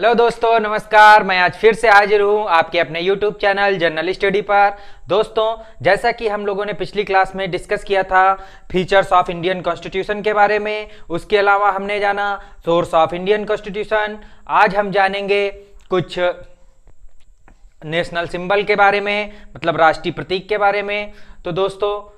Hello दोस्तों, नमस्कार। मैं आज फिर से हाजिर हूं आपके अपने YouTube चैनल जनरल स्टडी पर। दोस्तों, जैसा कि हम लोगों ने पिछली क्लास में डिस्कस किया था फीचर्स ऑफ इंडियन कॉन्स्टिट्यूशन के बारे में, उसके अलावा हमने जाना सोर्स ऑफ इंडियन कॉन्स्टिट्यूशन। आज हम जानेंगे कुछ नेशनल सिंबल के बारे में, मतलब राष्ट्रीय प्रतीक के बारे में। तो दोस्तों,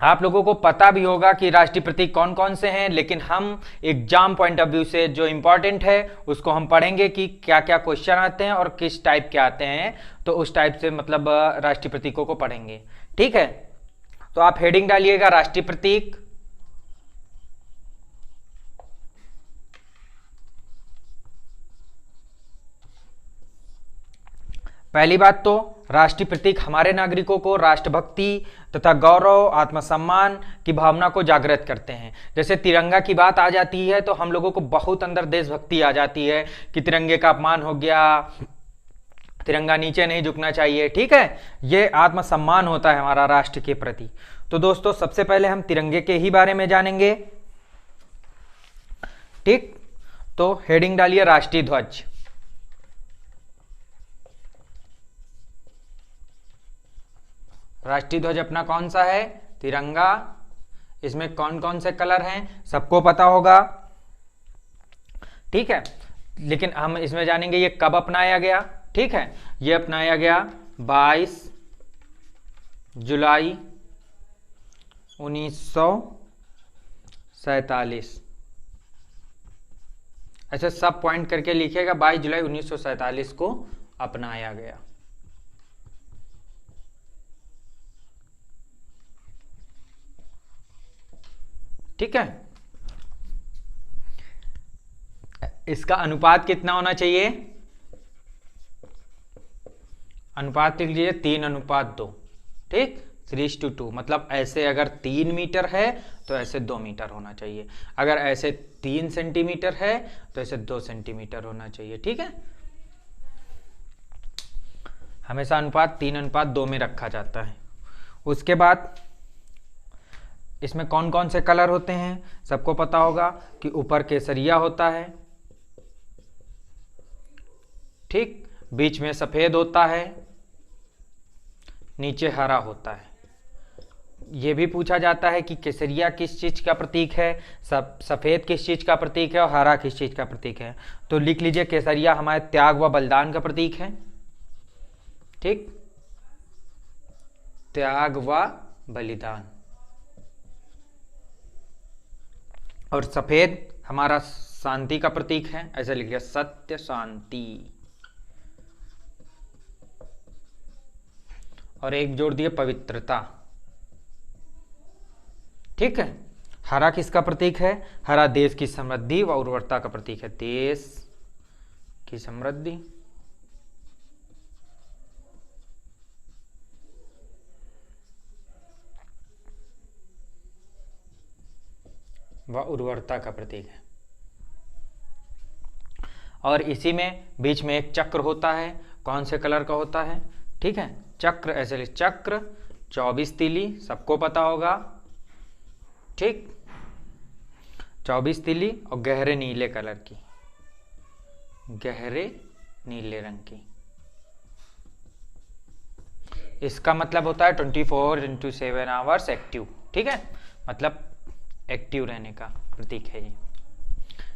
आप लोगों को पता भी होगा कि राष्ट्रीय प्रतीक कौन कौन से हैं, लेकिन हम एग्जाम पॉइंट ऑफ व्यू से जो इंपॉर्टेंट है उसको हम पढ़ेंगे कि क्या क्या क्वेश्चन आते हैं और किस टाइप के आते हैं। तो उस टाइप से मतलब राष्ट्रीय प्रतीकों को पढ़ेंगे। ठीक है, तो आप हेडिंग डालिएगा राष्ट्रीय प्रतीक। पहली बात तो राष्ट्रीय प्रतीक हमारे नागरिकों को राष्ट्रभक्ति तथा गौरव, आत्मसम्मान की भावना को जागृत करते हैं। जैसे तिरंगा की बात आ जाती है तो हम लोगों को बहुत अंदर देशभक्ति आ जाती है कि तिरंगे का अपमान हो गया, तिरंगा नीचे नहीं झुकना चाहिए। ठीक है, ये आत्मसम्मान होता है हमारा राष्ट्र के प्रति। तो दोस्तों, सबसे पहले हम तिरंगे के ही बारे में जानेंगे। ठीक, तो हेडिंग डालिए राष्ट्रीय ध्वज। राष्ट्रीय ध्वज अपना कौन सा है? तिरंगा। इसमें कौन कौन से कलर हैं सबको पता होगा। ठीक है, लेकिन हम इसमें जानेंगे ये कब अपनाया गया। ठीक है, ये अपनाया गया 22 जुलाई 1947। ऐसे सब पॉइंट करके लिखिएगा, 22 जुलाई 1947 को अपनाया गया। ठीक है, इसका अनुपात कितना होना चाहिए? अनुपात लिख लीजिए 3:2। ठीक, 3:2। मतलब ऐसे अगर 3 मीटर है तो ऐसे 2 मीटर होना चाहिए, अगर ऐसे 3 सेंटीमीटर है तो ऐसे 2 सेंटीमीटर होना चाहिए। ठीक है, हमेशा अनुपात 3:2 में रखा जाता है। उसके बाद इसमें कौन कौन से कलर होते हैं सबको पता होगा कि ऊपर केसरिया होता है, ठीक, बीच में सफेद होता है, नीचे हरा होता है। यह भी पूछा जाता है कि केसरिया किस चीज का प्रतीक है, सफेद किस चीज का प्रतीक है और हरा किस चीज का प्रतीक है। तो लिख लीजिए केसरिया हमारे त्याग व बलिदान का प्रतीक है। ठीक, त्याग व बलिदान। और सफेद हमारा शांति का प्रतीक है, ऐसे लिख लिया सत्य शांति। और एक जोड़ दिए पवित्रता। ठीक है, हरा किसका प्रतीक है? हरा देश की समृद्धि व उर्वरता का प्रतीक है, देश की समृद्धि व उर्वरता का प्रतीक है। और इसी में बीच में एक चक्र होता है, कौन से कलर का होता है? ठीक है, चक्र, ऐसे चक्र 24 तीली, सबको पता होगा। ठीक, 24 तीली और गहरे नीले कलर की, गहरे नीले रंग की। इसका मतलब होता है 24x7 आवर्स एक्टिव। ठीक है, मतलब एक्टिव रहने का प्रतीक है ये।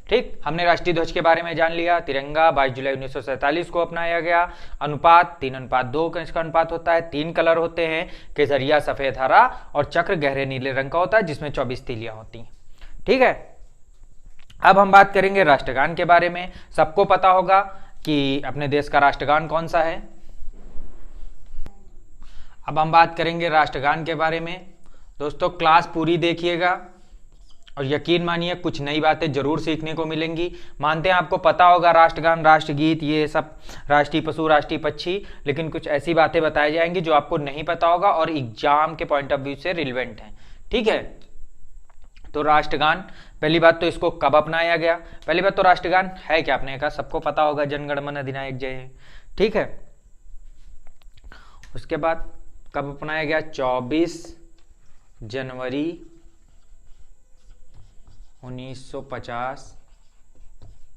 ठीक, हमने राष्ट्रीय ध्वज के बारे में जान लिया। तिरंगा 22 जुलाई 1947 को अपनाया गया। अनुपात 3:2 का इसका अनुपात होता है। 3 कलर होते हैं, केसरिया, सफेद, हरा, और चक्र गहरे नीले रंग का होता है जिसमें 24 तीलियां होती हैं। ठीक है, अब हम बात करेंगे राष्ट्रगान के बारे में। सबको पता होगा कि अपने देश का राष्ट्रगान कौन सा है। अब हम बात करेंगे राष्ट्रगान के बारे में। दोस्तों, क्लास पूरी देखिएगा और यकीन मानिए कुछ नई बातें जरूर सीखने को मिलेंगी। मानते हैं आपको पता होगा राष्ट्रगान, राष्ट्रगीत, ये सब, राष्ट्रीय पशु, राष्ट्रीय पक्षी, लेकिन कुछ ऐसी बातें बताई जाएंगी जो आपको नहीं पता होगा और एग्जाम के पॉइंट ऑफ व्यू से रिलेवेंट है। ठीक है, तो राष्ट्रगान, पहली बात तो इसको कब अपनाया गया? पहली बात तो राष्ट्रगान है क्या आपने कहा, सबको पता होगा, जन गण मन अधिनायक जय। ठीक है, उसके बाद कब अपनाया गया? 24 जनवरी 1950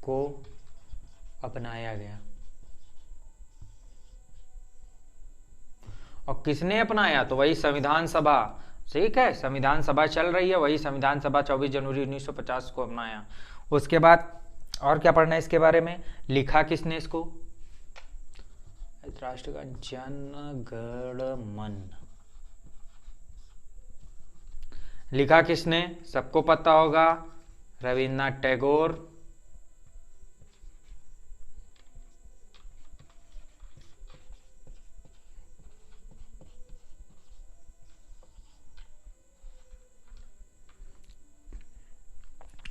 को अपनाया गया। और किसने अपनाया? तो वही संविधान सभा। ठीक है, संविधान सभा चल रही है, वही संविधान सभा 24 जनवरी 1950 को अपनाया। उसके बाद और क्या पढ़ना है इसके बारे में? लिखा किसने इसको? राष्ट्र का जन गण मन लिखा किसने? सबको पता होगा, रविन्द्रनाथ टैगोर।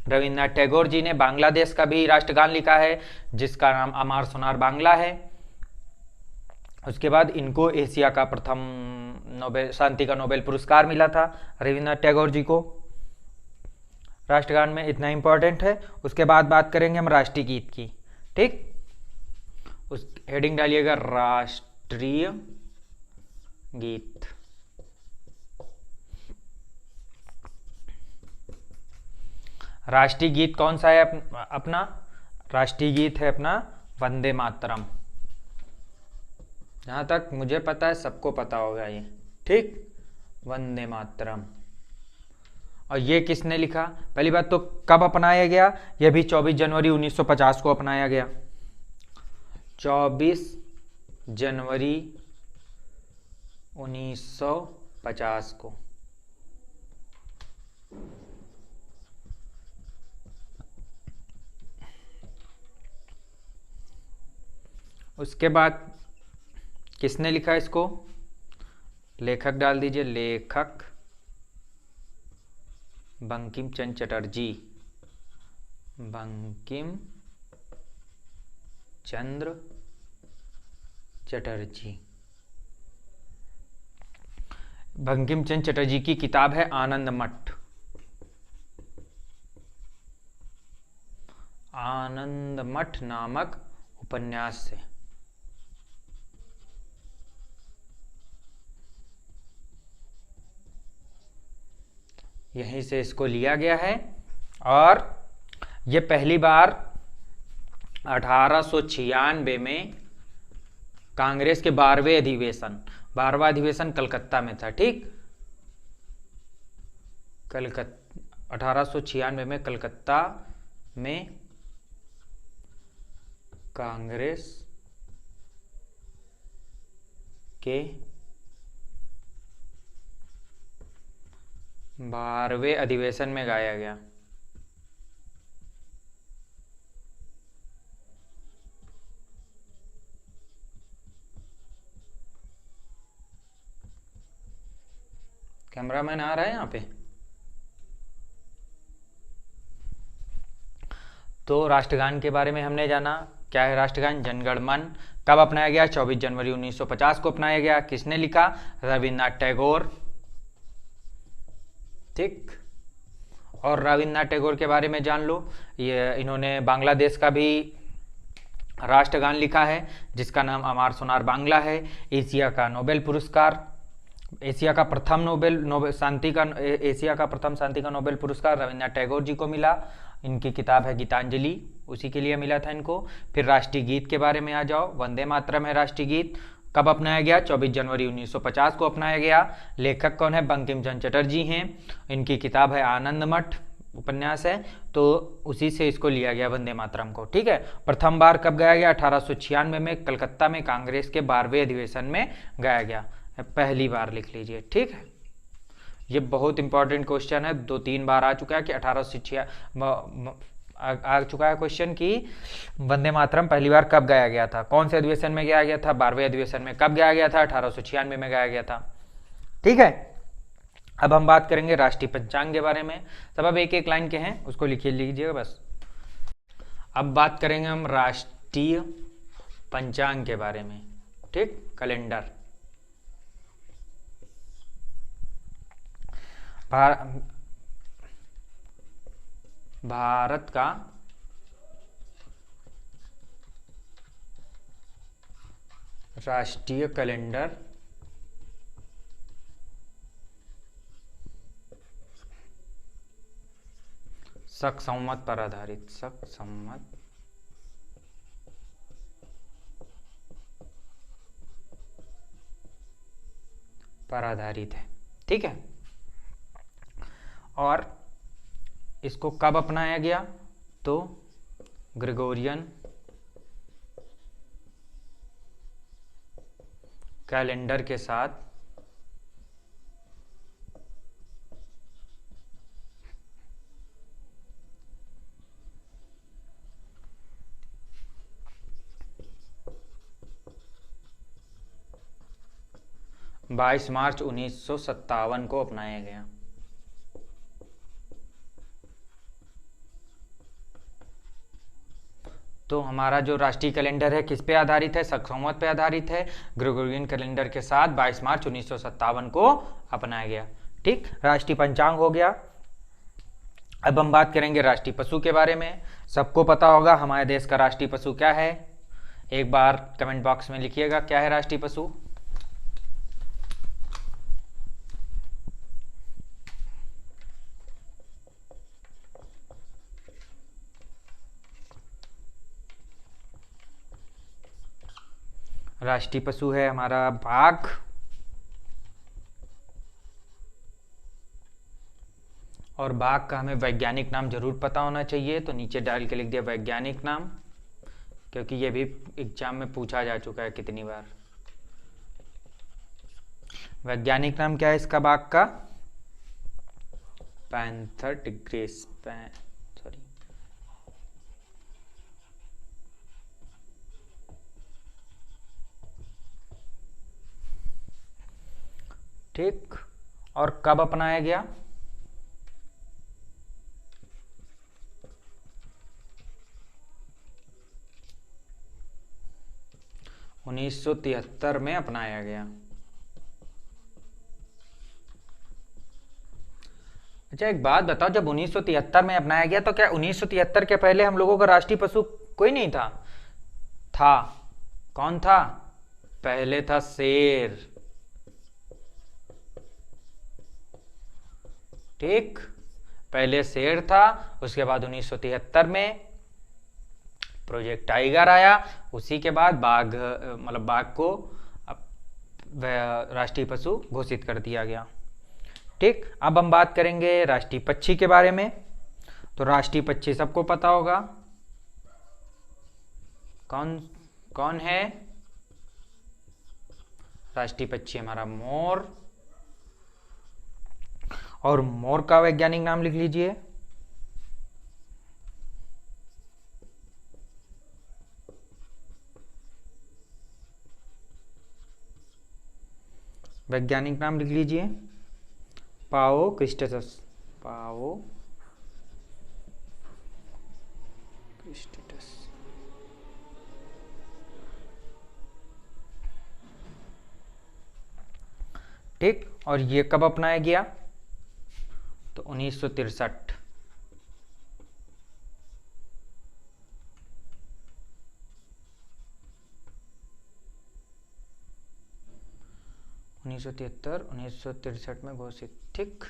रविन्द्रनाथ टैगोर जी ने बांग्लादेश का भी राष्ट्रगान लिखा है, जिसका नाम अमार सोनार बांग्ला है। उसके बाद इनको एशिया का प्रथम नोबेल शांति का नोबेल पुरस्कार मिला था, रविन्द्रनाथ टैगोर जी को, राष्ट्रगान में। इतना इंपॉर्टेंट है। उसके बाद बात करेंगे हम राष्ट्रीय गीत की। ठीक, उस हेडिंग डालिएगा राष्ट्रीय गीत। राष्ट्रीय गीत कौन सा है अपना? राष्ट्रीय गीत है अपना वंदे मातरम। जहां तक मुझे पता है सबको पता होगा ये। ठीक, वंदे मातरम। और ये किसने लिखा? पहली बात तो कब अपनाया गया? यह भी 24 जनवरी 1950 को अपनाया गया। 24 जनवरी 1950 को। उसके बाद किसने लिखा इसको? लेखक डाल दीजिए, लेखक बंकिम चंद्र चटर्जी। बंकिम चंद्र चटर्जी। बंकिम चंद्र चटर्जी की किताब है आनंद मठ। आनंद मठ नामक उपन्यास से। यहीं से इसको लिया गया है। और ये पहली बार 1896 में कांग्रेस के 12वां अधिवेशन कलकत्ता में था। ठीक, 1896 में कलकत्ता में कांग्रेस के 12वें अधिवेशन में गाया गया। कैमरामैन आ रहा है यहाँ पे? तो राष्ट्रगान के बारे में हमने जाना। क्या है राष्ट्रगान? जनगण मन। कब अपनाया गया? 24 जनवरी 1950 को अपनाया गया। किसने लिखा? रविन्द्रनाथ टैगोर। ठीक, और रविन्द्रनाथ टैगोर के बारे में जान लो, ये इन्होंने बांग्लादेश का भी राष्ट्रगान लिखा है, जिसका नाम अमार सोनार बांग्ला है। एशिया का नोबेल पुरस्कार, एशिया का प्रथम एशिया का प्रथम शांति का नोबेल पुरस्कार रविन्द्रनाथ टैगोर जी को मिला। इनकी किताब है गीतांजलि, उसी के लिए मिला था इनको। फिर राष्ट्रीय गीत के बारे में आ जाओ, वंदे मातरम है राष्ट्रीय गीत। कब अपनाया गया? 24 जनवरी 1950 को अपनाया गया। लेखक कौन है? बंकिम चंद्र चटर्जी हैं। इनकी किताब है आनंद मठ, उपन्यास है, तो उसी से इसको लिया गया वंदे मातरम को। ठीक है, प्रथम बार कब गाया गया? 1896 में कलकत्ता में कांग्रेस के 12वें अधिवेशन में गाया गया। पहली बार लिख लीजिए। ठीक है, ये बहुत इंपॉर्टेंट क्वेश्चन है, 2-3 बार आ चुका है कि 1896 आ चुका है क्वेश्चन कि वंदे मातरम पहली बार कब गाया गया था, कौन से अधिवेशन में गाया गया था, 12वें अधिवेशन में कब गाया गया था? 1896 में गाया गया था। ठीक है, अब हम बात करेंगे राष्ट्रीय पंचांग के बारे में। सब अब एक एक लाइन के हैं, उसको लिखिए लीजिएगा बस। अब बात करेंगे हम राष्ट्रीय पंचांग के बारे में। ठीक, कैलेंडर। भारत का राष्ट्रीय कैलेंडर शक संवत पर आधारित, शक संवत पर आधारित है, ठीक है। और इसको कब अपनाया गया, तो ग्रेगोरियन कैलेंडर के साथ 22 मार्च 1957 को अपनाया गया। तो हमारा जो राष्ट्रीय कैलेंडर है किस पे आधारित है, शक-संवत पे आधारित है। ग्रेगोरियन कैलेंडर के साथ 22 मार्च 1957 को अपनाया गया, ठीक। राष्ट्रीय पंचांग हो गया। अब हम बात करेंगे राष्ट्रीय पशु के बारे में। सबको पता होगा हमारे देश का राष्ट्रीय पशु क्या है, एक बार कमेंट बॉक्स में लिखिएगा क्या है राष्ट्रीय पशु। राष्ट्रीय पशु है हमारा बाघ। और बाघ का हमें वैज्ञानिक नाम जरूर पता होना चाहिए, तो नीचे डाल के लिख दिया वैज्ञानिक नाम, क्योंकि ये भी एग्जाम में पूछा जा चुका है कितनी बार। वैज्ञानिक नाम क्या है इसका बाघ का, पैंथर टिग्रिस, सॉरी ठीक। और कब अपनाया गया, उन्नीस सौ 73 में अपनाया गया। अच्छा एक बात बताओ, जब 1973 में अपनाया गया तो क्या 1973 के पहले हम लोगों का राष्ट्रीय पशु कोई नहीं था? था। कौन था? पहले था शेर, ठीक। पहले शेर था, उसके बाद 1973 में प्रोजेक्ट टाइगर आया, उसी के बाद बाघ, मतलब बाघ को राष्ट्रीय पशु घोषित कर दिया गया, ठीक। अब हम बात करेंगे राष्ट्रीय पक्षी के बारे में। तो राष्ट्रीय पक्षी सबको पता होगा, कौन कौन है राष्ट्रीय पक्षी, हमारा मोर। और मोर का वैज्ञानिक नाम लिख लीजिए, वैज्ञानिक नाम लिख लीजिए पाओ क्रिस्टेटस, पाओ क्रिस्टेटस, ठीक। और ये कब अपनाया गया, तो 1963। उन्नीस सौ 63 में घोषित, ठीक।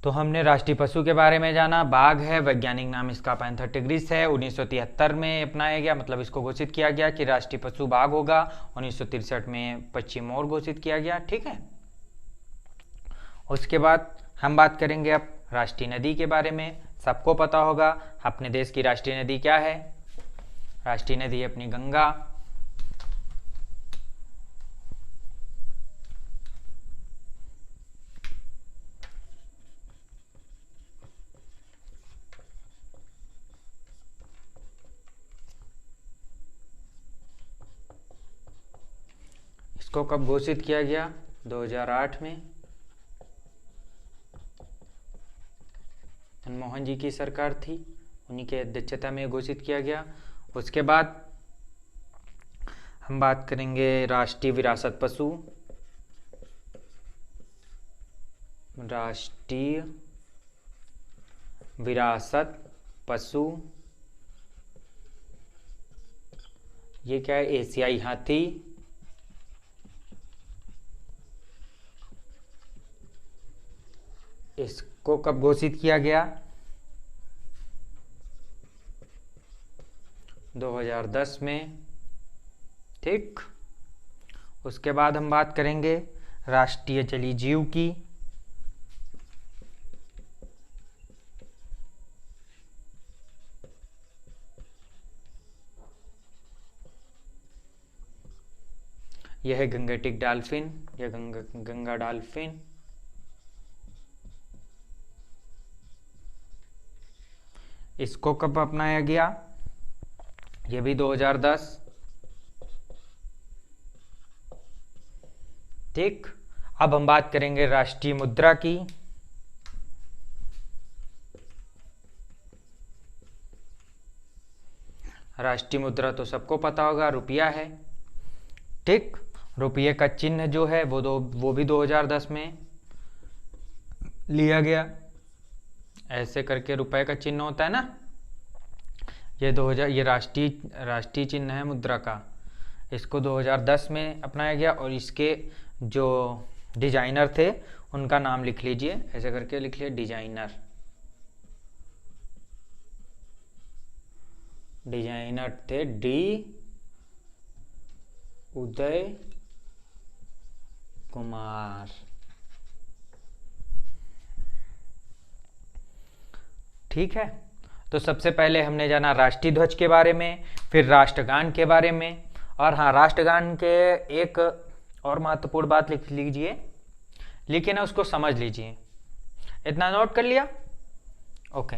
तो हमने राष्ट्रीय पशु के बारे में जाना, बाघ है, वैज्ञानिक नाम इसका पैंथर टिग्रिस है, 1973 में अपनाया गया, मतलब इसको घोषित किया गया कि राष्ट्रीय पशु बाघ होगा। 1963 में पक्षी मोर घोषित किया गया, ठीक है। उसके बाद हम बात करेंगे अब राष्ट्रीय नदी के बारे में। सबको पता होगा अपने देश की राष्ट्रीय नदी क्या है, राष्ट्रीय नदी अपनी गंगा। इसको कब घोषित किया गया, 2008 में। मनमोहन जी की सरकार थी, उन्हीं के अध्यक्षता में घोषित किया गया। उसके बाद हम बात करेंगे राष्ट्रीय विरासत पशु, राष्ट्रीय विरासत पशु। ये क्या है, एशियाई हाथी। इसको कब घोषित किया गया, 2010 में। ठीक, उसके बाद हम बात करेंगे राष्ट्रीय जलीय जीव की। यह है गंगेटिक डॉल्फिन, यह गंगा डॉल्फिन। इसको कब अपनाया गया? यह भी 2010। ठीक, अब हम बात करेंगे राष्ट्रीय मुद्रा की। राष्ट्रीय मुद्रा तो सबको पता होगा, रुपया है। ठीक, रुपये का चिन्ह जो है वो भी 2010 में लिया गया। ऐसे करके रुपए का चिन्ह होता है ना, ये राष्ट्रीय चिन्ह है मुद्रा का। इसको 2010 में अपनाया गया और इसके जो डिजाइनर थे उनका नाम लिख लीजिए, ऐसे करके लिख लिया डिजाइनर। डिजाइनर थे डी उदय कुमार। ठीक है, तो सबसे पहले हमने जाना राष्ट्रीय ध्वज के बारे में, फिर राष्ट्रगान के बारे में। और हाँ, राष्ट्रगान के एक और महत्वपूर्ण बात लिख लीजिए, लेकिन उसको समझ लीजिए। इतना नोट कर लिया? ओके।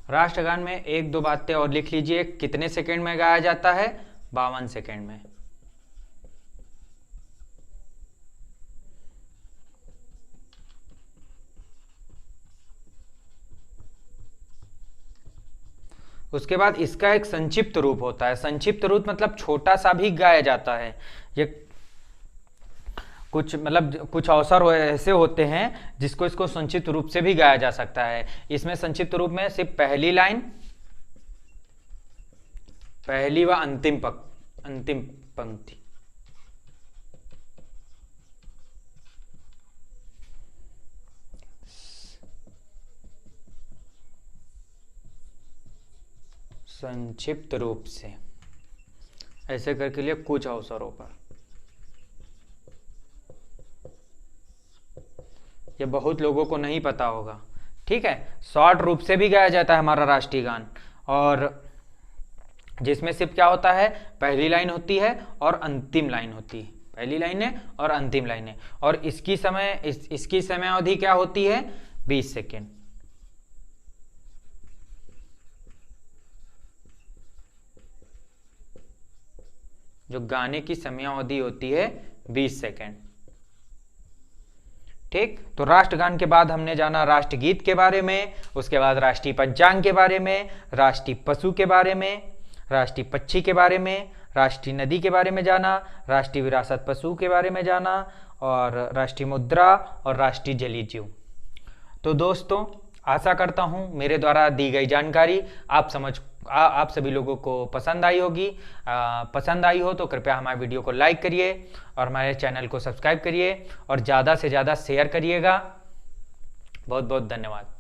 राष्ट्रगान में एक दो बातें और लिख लीजिए। कितने सेकंड में गाया जाता है? 52 सेकंड में। उसके बाद इसका एक संक्षिप्त रूप होता है। संक्षिप्त रूप मतलब छोटा सा भी गाया जाता है। ये कुछ अवसर ऐसे होते हैं जिसको इसको संक्षिप्त रूप से भी गाया जा सकता है। इसमें संक्षिप्त रूप में सिर्फ पहली लाइन, पहली व अंतिम पंक्ति। संक्षिप्त रूप से ऐसे करके लिए कुछ अवसरों पर। ये बहुत लोगों को नहीं पता होगा। ठीक है, शॉर्ट रूप से भी गाया जाता है हमारा राष्ट्रीय गान, और जिसमें सिर्फ क्या होता है, पहली लाइन होती है और अंतिम लाइन होती है। पहली लाइन है और अंतिम लाइन है, और इसकी समय अवधि क्या होती है? 20 सेकेंड। जो गाने की समयावधि होती है 20 सेकेंड। ठीक, तो राष्ट्रगान के बाद हमने जाना राष्ट्रगीत के बारे में, उसके बाद राष्ट्रीय पंचांग के बारे में, राष्ट्रीय पशु के बारे में, राष्ट्रीय पक्षी के बारे में, राष्ट्रीय नदी के बारे में जाना, राष्ट्रीय विरासत पशु के बारे में जाना, और राष्ट्रीय मुद्रा और राष्ट्रीय जलीय जीव। तो दोस्तों, आशा करता हूं मेरे द्वारा दी गई जानकारी आप सभी लोगों को पसंद आई होगी। पसंद आई हो तो कृपया हमारे वीडियो को लाइक करिए और हमारे चैनल को सब्सक्राइब करिए और ज़्यादा से ज़्यादा शेयर करिएगा। बहुत बहुत धन्यवाद।